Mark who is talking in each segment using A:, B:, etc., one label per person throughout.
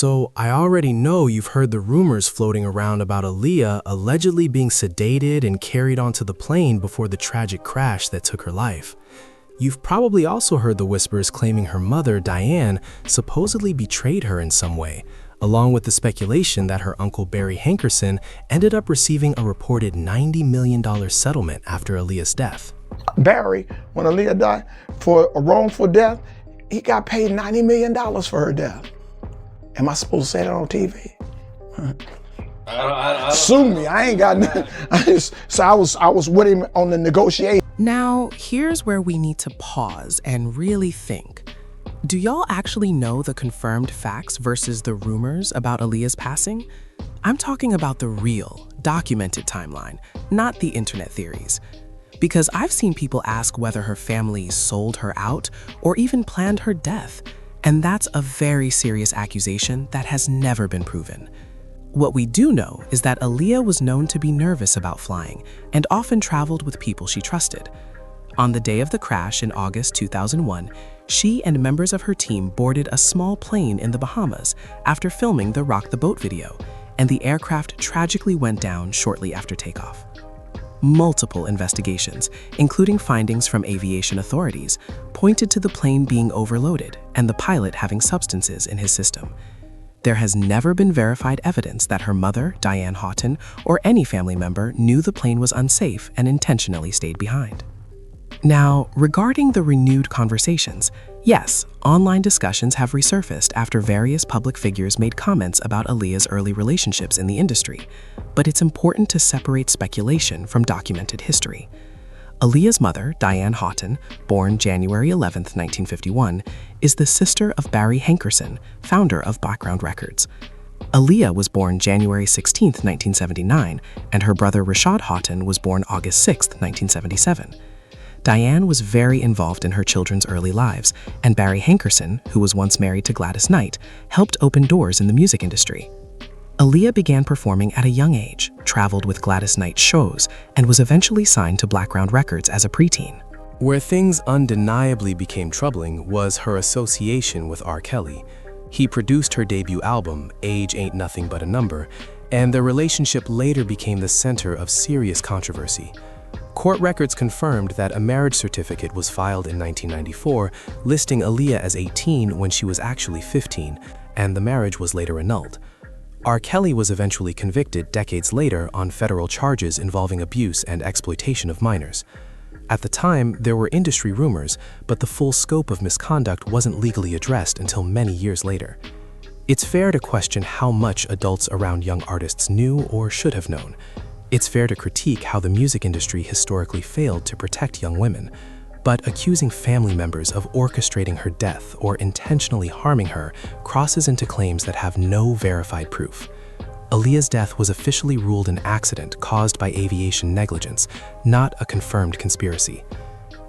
A: So I already know you've heard the rumors floating around about Aaliyah allegedly being sedated and carried onto the plane before the tragic crash that took her life. You've probably also heard the whispers claiming her mother, Diane, supposedly betrayed her in some way, along with the speculation that her uncle Barry Hankerson ended up receiving a reported $90 million settlement after Aaliyah's death.
B: Barry, when Aaliyah died, for a wrongful death, he got paid $90 million for her death. Am I supposed to say that on TV? Sue me, I ain't got nothing. I was with him on the negotiation.
C: Now, here's where we need to pause and really think. Do y'all actually know the confirmed facts versus the rumors about Aaliyah's passing? I'm talking about the real, documented timeline, not the internet theories. Because I've seen people ask whether her family sold her out or even planned her death, and that's a very serious accusation that has never been proven. What we do know is that Aaliyah was known to be nervous about flying and often traveled with people she trusted. On the day of the crash in August 2001, she and members of her team boarded a small plane in the Bahamas after filming the Rock the Boat video, and the aircraft tragically went down shortly after takeoff. Multiple investigations, including findings from aviation authorities, pointed to the plane being overloaded and the pilot having substances in his system. There has never been verified evidence that her mother, Diane Houghton, or any family member knew the plane was unsafe and intentionally stayed behind. Now, regarding the renewed conversations, yes, online discussions have resurfaced after various public figures made comments about Aaliyah's early relationships in the industry, but it's important to separate speculation from documented history. Aaliyah's mother, Diane Houghton, born January 11, 1951, is the sister of Barry Hankerson, founder of Background Records. Aaliyah was born January 16, 1979, and her brother Rashad Houghton was born August 6, 1977. Diane was very involved in her children's early lives, and Barry Hankerson, who was once married to Gladys Knight, helped open doors in the music industry. Aaliyah began performing at a young age, traveled with Gladys Knight's shows, and was eventually signed to Background Records as a preteen.
A: Where things undeniably became troubling was her association with R. Kelly. He produced her debut album, Age Ain't Nothing But a Number, and their relationship later became the center of serious controversy. Court records confirmed that a marriage certificate was filed in 1994, listing Aaliyah as 18 when she was actually 15, and the marriage was later annulled. R. Kelly was eventually convicted decades later on federal charges involving abuse and exploitation of minors. At the time, there were industry rumors, but the full scope of misconduct wasn't legally addressed until many years later. It's fair to question how much adults around young artists knew or should have known. It's fair to critique how the music industry historically failed to protect young women, but accusing family members of orchestrating her death or intentionally harming her crosses into claims that have no verified proof. Aaliyah's death was officially ruled an accident caused by aviation negligence, not a confirmed conspiracy.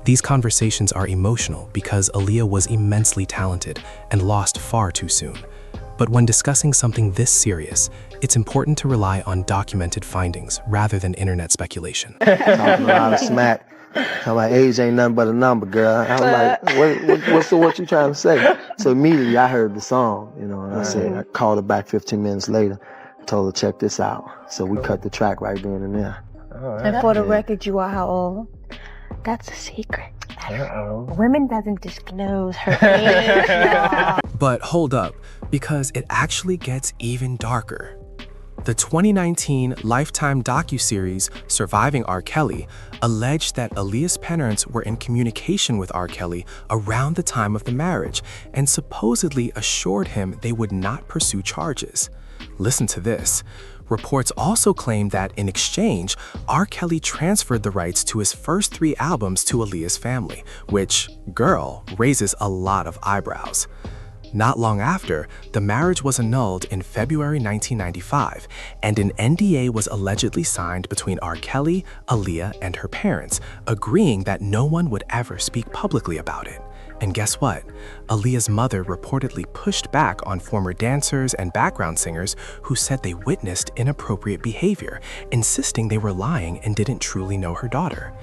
A: These conversations are emotional because Aaliyah was immensely talented and lost far too soon. But when discussing something this serious, it's important to rely on documented findings rather than internet speculation.
D: Talking a lot of smack. I'm like, age ain't nothing but a number, girl. I'm like, what you trying to say? So immediately I heard the song, and I said, I called her back 15 minutes later, told her, check this out. So we cut the track right then and there.
E: And for the record, you are how old? That's a secret. Women doesn't disclose her age.
A: But hold up, because it actually gets even darker. The 2019 Lifetime docuseries Surviving R. Kelly alleged that Aaliyah's parents were in communication with R. Kelly around the time of the marriage and supposedly assured him they would not pursue charges. Listen to this. Reports also claim that in exchange, R. Kelly transferred the rights to his first 3 albums to Aaliyah's family, which, girl, raises a lot of eyebrows. Not long after, the marriage was annulled in February 1995, and an NDA was allegedly signed between R. Kelly, Aaliyah, and her parents, agreeing that no one would ever speak publicly about it. And guess what? Aaliyah's mother reportedly pushed back on former dancers and background singers who said they witnessed inappropriate behavior, insisting they were lying and didn't truly know her daughter.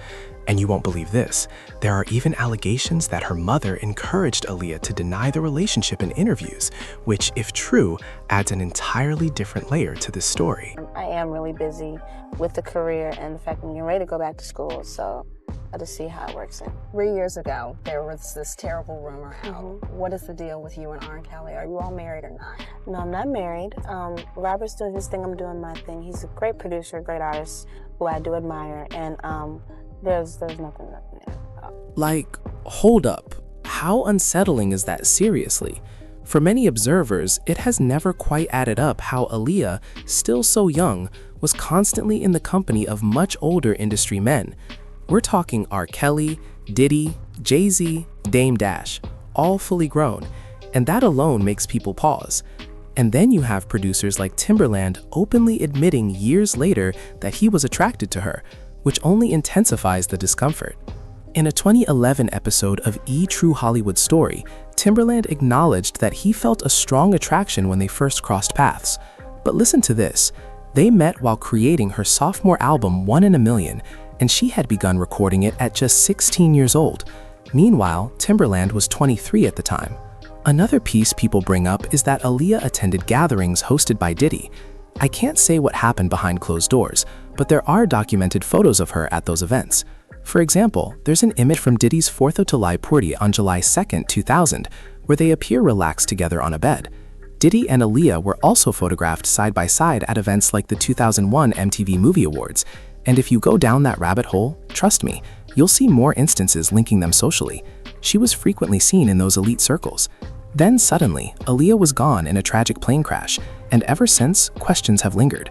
A: And you won't believe this, there are even allegations that her mother encouraged Aaliyah to deny the relationship in interviews, which, if true, adds an entirely different layer to this story.
F: I am really busy with the career and the fact that I'm getting ready to go back to school, so I'll just see how it works in.
G: 3 years ago, there was this terrible rumor out. What is the deal with you and R. Kelly? Are you all married or not?
F: No, I'm not married. Robert's doing his thing, I'm doing my thing. He's a great producer, great artist who I do admire, and there's nothing there.
C: Like, hold up. How unsettling is that, seriously? For many observers, it has never quite added up how Aaliyah, still so young, was constantly in the company of much older industry men. We're talking R. Kelly, Diddy, Jay-Z, Dame Dash, all fully grown, and that alone makes people pause. And then you have producers like Timbaland openly admitting years later that he was attracted to her, which only intensifies the discomfort. In a 2011 episode of E! True Hollywood Story, Timbaland acknowledged that he felt a strong attraction when they first crossed paths. But listen to this, they met while creating her sophomore album 1 in a Million, and she had begun recording it at just 16 years old. Meanwhile, Timbaland was 23 at the time. Another piece people bring up is that Aaliyah attended gatherings hosted by Diddy. I can't say what happened behind closed doors, but there are documented photos of her at those events. For example, there's an image from Diddy's 4th of July party on July 2, 2000, where they appear relaxed together on a bed. Diddy and Aaliyah were also photographed side by side at events like the 2001 MTV Movie Awards, and if you go down that rabbit hole, trust me, you'll see more instances linking them socially. She was frequently seen in those elite circles. Then suddenly, Aaliyah was gone in a tragic plane crash, and ever since, questions have lingered.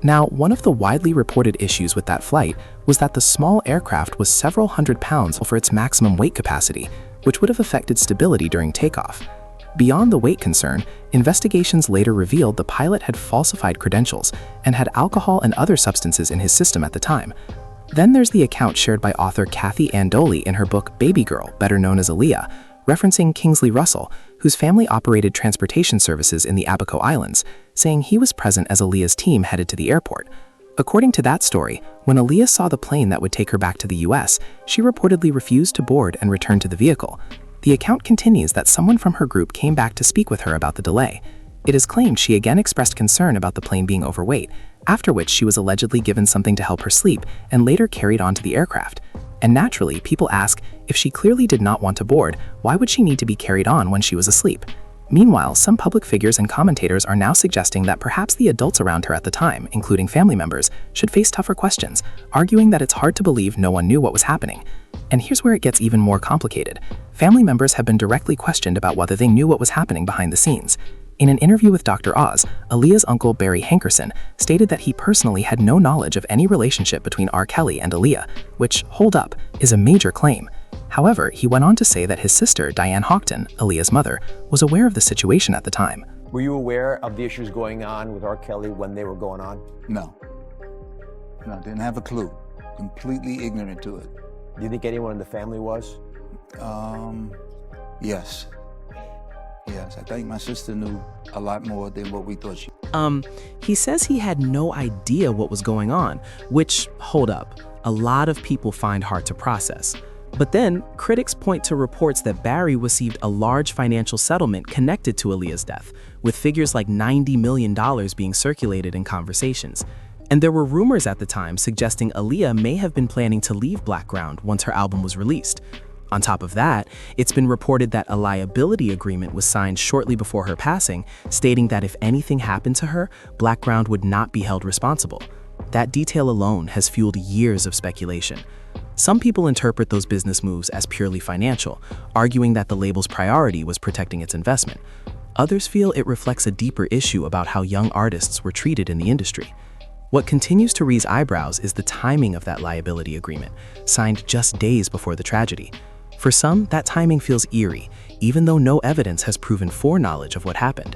C: Now, one of the widely reported issues with that flight was that the small aircraft was several hundred pounds for its maximum weight capacity, which would have affected stability during takeoff. Beyond the weight concern, investigations later revealed the pilot had falsified credentials and had alcohol and other substances in his system at the time. Then there's the account shared by author Kathy Andoli in her book Baby Girl, better known as Aaliyah, referencing Kingsley Russell, whose family operated transportation services in the Abaco Islands, saying he was present as Aaliyah's team headed to the airport. According to that story, when Aaliyah saw the plane that would take her back to the US, she reportedly refused to board and returned to the vehicle. The account continues that someone from her group came back to speak with her about the delay. It is claimed she again expressed concern about the plane being overweight, after which she was allegedly given something to help her sleep and later carried onto the aircraft. And naturally, people ask, if she clearly did not want to board, why would she need to be carried on when she was asleep? Meanwhile, some public figures and commentators are now suggesting that perhaps the adults around her at the time, including family members, should face tougher questions, arguing that it's hard to believe no one knew what was happening. And here's where it gets even more complicated. Family members have been directly questioned about whether they knew what was happening behind the scenes. In an interview with Dr. Oz, Aaliyah's uncle Barry Hankerson stated that he personally had no knowledge of any relationship between R. Kelly and Aaliyah, which, hold up, is a major claim. However, he went on to say that his sister, Diane Houghton, Aaliyah's mother, was aware of the situation at the time.
H: Were you aware of the issues going on with R. Kelly when they were going on?
I: No. No, didn't have a clue. Completely ignorant to it.
H: Do you think anyone in the family was?
I: Yes. Yes, I think my sister knew a lot more than what we thought she.
C: He says he had no idea what was going on, which, hold up, a lot of people find hard to process. But then, critics point to reports that Barry received a large financial settlement connected to Aaliyah's death, with figures like $90 million being circulated in conversations. And there were rumors at the time suggesting Aaliyah may have been planning to leave Blackground once her album was released. On top of that, it's been reported that a liability agreement was signed shortly before her passing, stating that if anything happened to her, Blackground would not be held responsible. That detail alone has fueled years of speculation. Some people interpret those business moves as purely financial, arguing that the label's priority was protecting its investment. Others feel it reflects a deeper issue about how young artists were treated in the industry. What continues to raise eyebrows is the timing of that liability agreement, signed just days before the tragedy. For some, that timing feels eerie, even though no evidence has proven foreknowledge of what happened.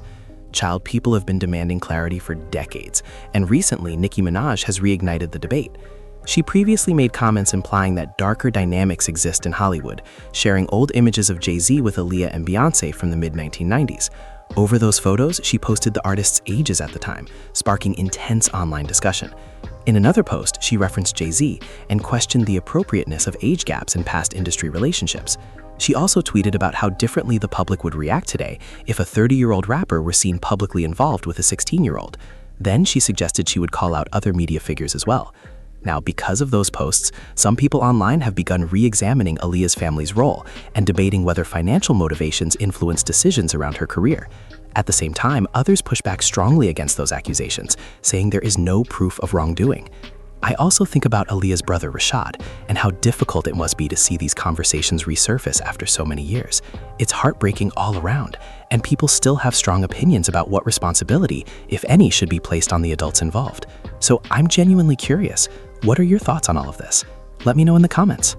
C: Child people have been demanding clarity for decades, and recently Nicki Minaj has reignited the debate. She previously made comments implying that darker dynamics exist in Hollywood, sharing old images of Jay-Z with Aaliyah and Beyoncé from the mid-1990s. Over those photos, she posted the artists' ages at the time, sparking intense online discussion. In another post, she referenced Jay-Z and questioned the appropriateness of age gaps in past industry relationships. She also tweeted about how differently the public would react today if a 30-year-old rapper were seen publicly involved with a 16-year-old. Then she suggested she would call out other media figures as well. Now, because of those posts, some people online have begun re-examining Aaliyah's family's role and debating whether financial motivations influence decisions around her career. At the same time, others push back strongly against those accusations, saying there is no proof of wrongdoing. I also think about Aaliyah's brother Rashad and how difficult it must be to see these conversations resurface after so many years. It's heartbreaking all around, and people still have strong opinions about what responsibility, if any, should be placed on the adults involved. So I'm genuinely curious, what are your thoughts on all of this? Let me know in the comments.